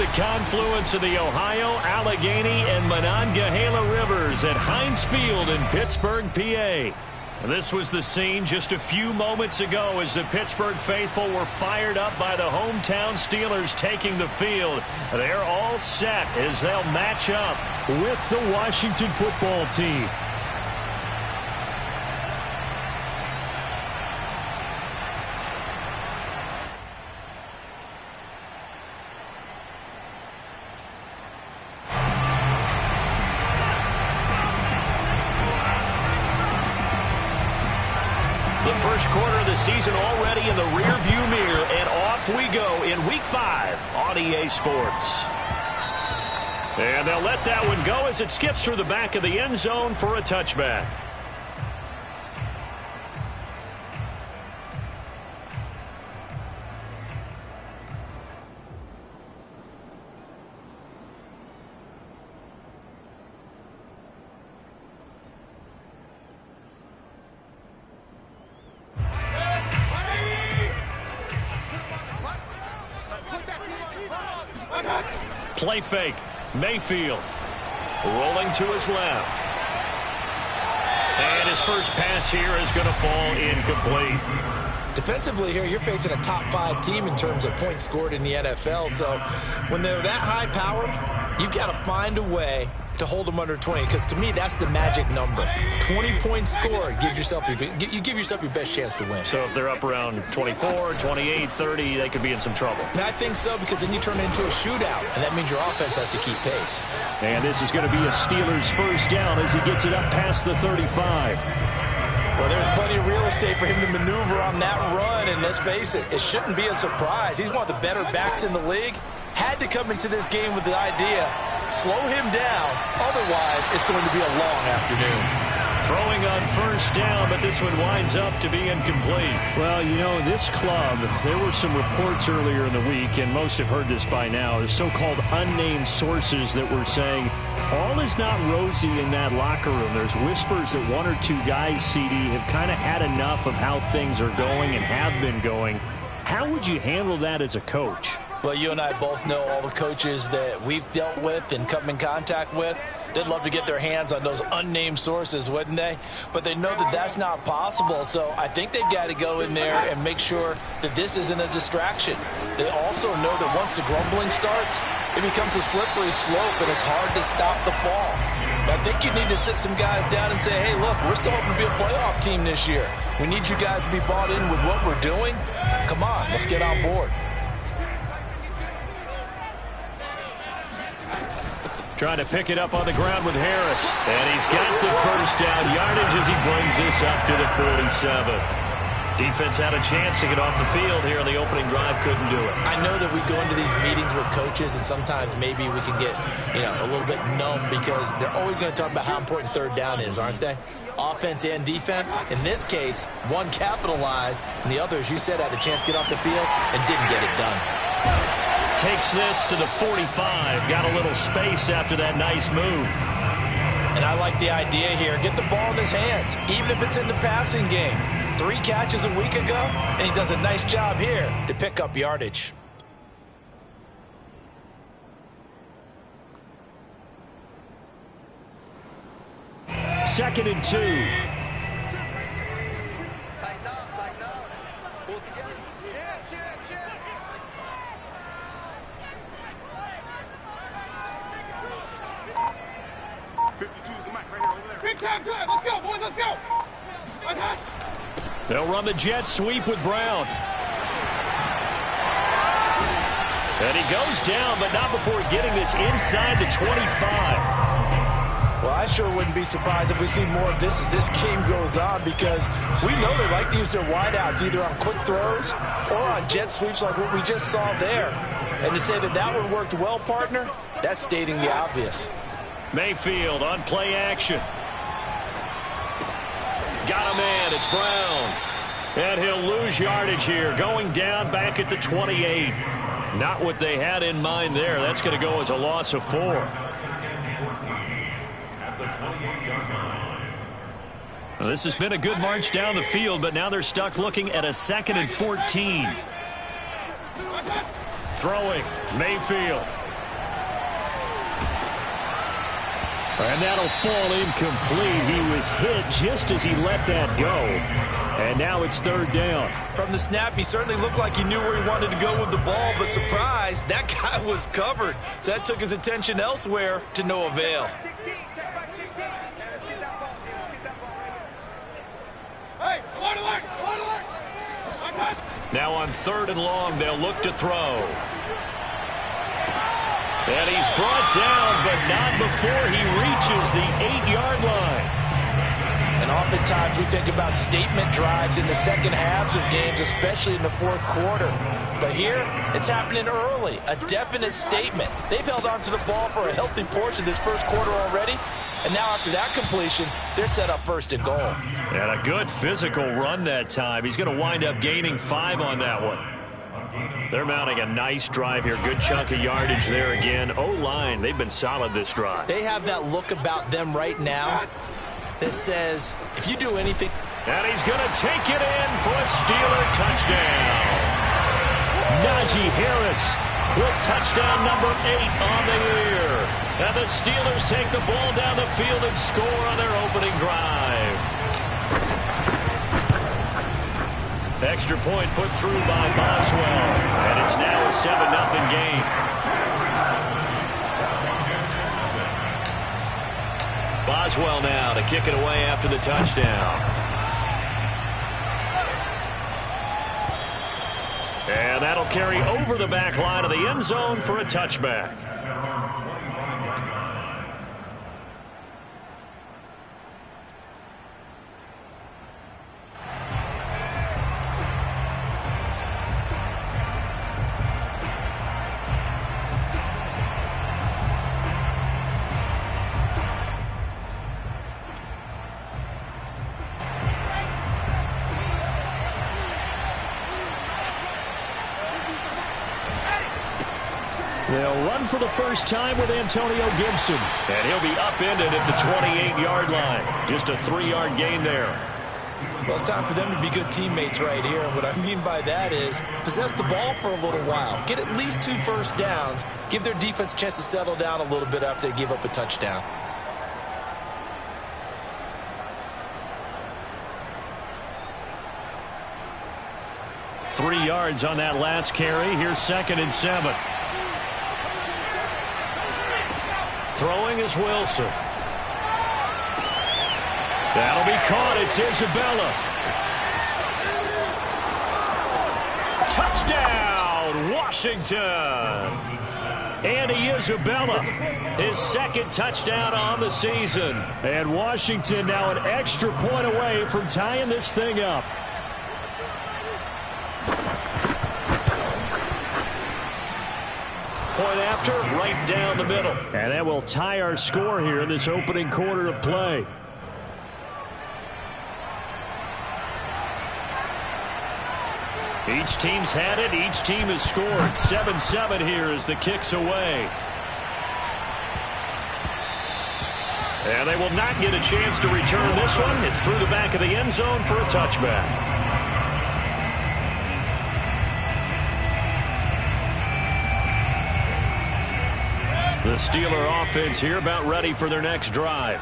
the confluence of the Ohio, Allegheny, and Monongahela rivers at Heinz Field in Pittsburgh, PA. This was the scene just a few moments ago as the Pittsburgh faithful were fired up by the hometown Steelers taking the field. They're all set as they'll match up with the Washington football team. First quarter of the season already in the rear-view mirror, and off we go in Week 5 on EA Sports. And they'll let that one go as it skips through the back of the end zone for a touchback. Play fake. Mayfield rolling to his left. And his first pass here is going to fall incomplete. Defensively here, you're facing a top 5 team in terms of points scored in the NFL. So when they're that high-powered, you've got to find a way to hold them under 20, because to me that's the magic number. 20 points scored gives yourself you give yourself your best chance to win. So if they're up around 24, 28, 30, they could be in some trouble. I think so, because then you turn it into a shootout, and that means your offense has to keep pace. And this is going to be a Steelers first down as he gets it up past the 35. Well, there's plenty of real estate for him to maneuver on that run, and let's face it, it shouldn't be a surprise. He's one of the better backs in the league. Had to come into this game with the idea, slow him down, otherwise it's going to be a long afternoon. Throwing on first down, but this one winds up to be incomplete. Well, you know, this club, there were some reports earlier in the week, and most have heard this by now, the so-called unnamed sources that were saying all is not rosy in that locker room. There's whispers that one or two guys, CD, have kind of had enough of how things are going and have been going. How would you handle that as a coach? Well, you and I both know all the coaches that we've dealt with and come in contact with. They'd love to get their hands on those unnamed sources, wouldn't they? But they know that that's not possible, so I think they've got to go in there and make sure that this isn't a distraction. They also know that once the grumbling starts, it becomes a slippery slope, and it's hard to stop the fall. But I think you need to sit some guys down and say, hey, look, we're still hoping to be a playoff team this year. We need you guys to be bought in with what we're doing. Come on, let's get on board. Trying to pick it up on the ground with Harris. And he's got the first down yardage as he brings this up to the 47. Defense had a chance to get off the field here on the opening drive, couldn't do it. I know that we go into these meetings with coaches, and sometimes maybe we can get, a little bit numb, because they're always going to talk about how important third down is, aren't they? Offense and defense. In this case, one capitalized, and the other, as you said, had a chance to get off the field and didn't get it done. Takes this to the 45. Got a little space after that nice move. And I like the idea here. Get the ball in his hands, even if it's in the passing game. 3 catches a week ago, and he does a nice job here to pick up yardage. Second and 2. Let's go, boys, let's go. They'll run the jet sweep with Brown. And he goes down, but not before getting this inside the 25. Well, I sure wouldn't be surprised if we see more of this as this game goes on, because we know they like to use their wideouts either on quick throws or on jet sweeps like what we just saw there. And to say that that one worked well, partner, that's stating the obvious. Mayfield on play action. Got a man, it's Brown. And he'll lose yardage here, going down back at the 28. Not what they had in mind there. That's going to go as a loss of 4. At the 28-yard line. Well, this has been a good march down the field, but now they're stuck looking at a 2nd and 14. Throwing, Mayfield. And that'll fall incomplete. He was hit just as he let that go. And now it's third down. From the snap, he certainly looked like he knew where he wanted to go with the ball, but surprise, that guy was covered. So that took his attention elsewhere to no avail. Now on 3rd and long, they'll look to throw. And he's brought down, but not before he reaches the 8-yard line. And oftentimes we think about statement drives in the second halves of games, especially in the fourth quarter. But here, it's happening early, a definite statement. They've held on to the ball for a healthy portion of this first quarter already. And now after that completion, they're set up 1st and goal. And a good physical run that time. He's going to wind up gaining 5 on that one. They're mounting a nice drive here. Good chunk of yardage there again. O-line, they've been solid this drive. They have that look about them right now that says, if you do anything. And he's going to take it in for a Steeler touchdown. Najee Harris with touchdown number 8 on the year. And the Steelers take the ball down the field and score on their opening drive. Extra point put through by Boswell. And it's now a 7-0 game. Boswell now to kick it away after the touchdown. And that'll carry over the back line of the end zone for a touchback. They'll run for the first time with Antonio Gibson. And he'll be upended at the 28-yard line. Just a 3-yard gain there. Well, it's time for them to be good teammates right here. And what I mean by that is possess the ball for a little while. Get at least 2 first downs. Give their defense a chance to settle down a little bit after they give up a touchdown. Three yards on that last carry. Here's 2nd and 7. Throwing is Wilson. That'll be caught. It's Isabella. Touchdown, Washington. Andy Isabella, his 2nd touchdown on the season. And Washington now an extra point away from tying this thing up. Point after, right down the middle. And that will tie our score here in this opening quarter of play. Each team's had it. Each team has scored. 7-7 here as the kick's away. And they will not get a chance to return this one. It's through the back of the end zone for a touchback. The Steeler offense here about ready for their next drive.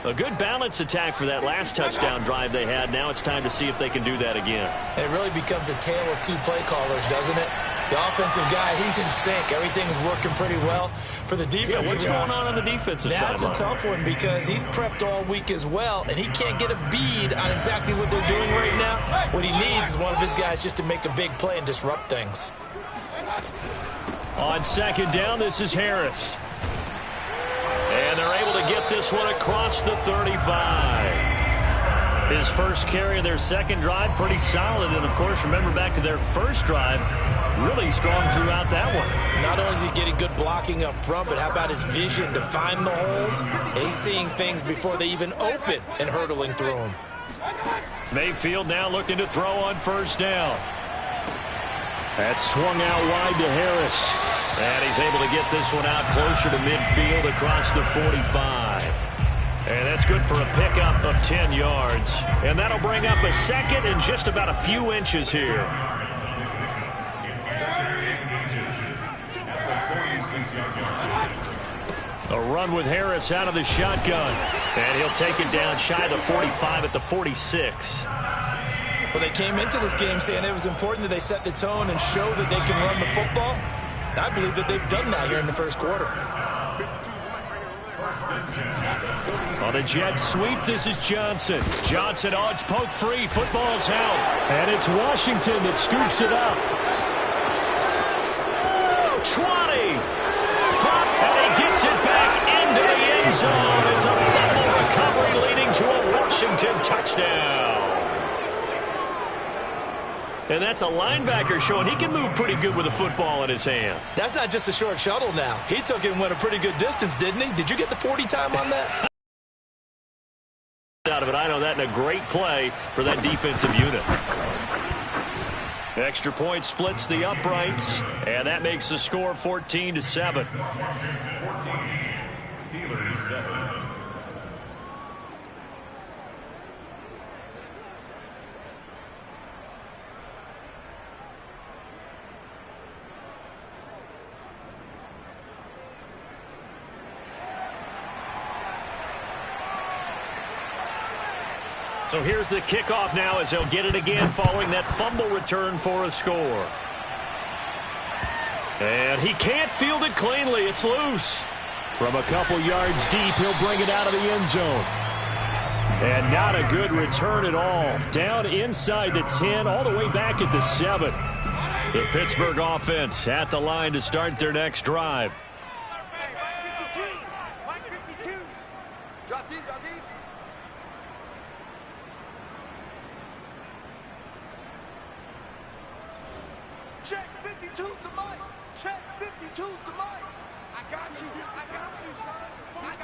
A good balance attack for that last touchdown drive they had. Now it's time to see if they can do that again. It really becomes a tale of 2 play callers, doesn't it? The offensive guy, he's in sync. Everything's working pretty well. For the defensive what's guy, going on the defensive side? That's a tough one because he's prepped all week as well, and he can't get a bead on exactly what they're doing right now. What he needs is one of his guys just to make a big play and disrupt things. On 2nd down, this is Harris. And they're able to get this one across the 35. His first carry of their 2nd drive, pretty solid. And, of course, remember back to their first drive, really strong throughout that one. Not only is he getting good blocking up front, but how about his vision to find the holes? And he's seeing things before they even open and hurdling through them. Mayfield now looking to throw on 1st down. That's swung out wide to Harris. And he's able to get this one out closer to midfield across the 45. And that's good for a pickup of 10 yards. And that'll bring up a 2nd and just about a few inches here. A run with Harris out of the shotgun. And he'll take it down shy of the 45 at the 46. Well, they came into this game saying it was important that they set the tone and show that they can run the football. And I believe that they've done that here in the first quarter. On a jet sweep, this is Johnson. Johnson, oh, it's poked free. Football's out. And it's Washington that scoops it up. 20. And he gets it back into the end zone. It's a fumble recovery leading to a Washington touchdown. And that's a linebacker showing he can move pretty good with a football in his hand. That's not just a short shuttle now. He took it and went a pretty good distance, didn't he? Did you get the 40 time on that? Out of it, I know that in a great play for that defensive unit. Extra point splits the uprights, and that makes the score 14-7. 14, Steelers 7. So here's the kickoff now as they'll get it again following that fumble return for a score. And he can't field it cleanly. It's loose. From a couple yards deep, he'll bring it out of the end zone. And not a good return at all. Down inside the 10, all the way back at the 7. The Pittsburgh offense at the line to start their next drive. Drop deep, drop deep. Check 52's the mic. Check 52's the mic. I got you, son. I got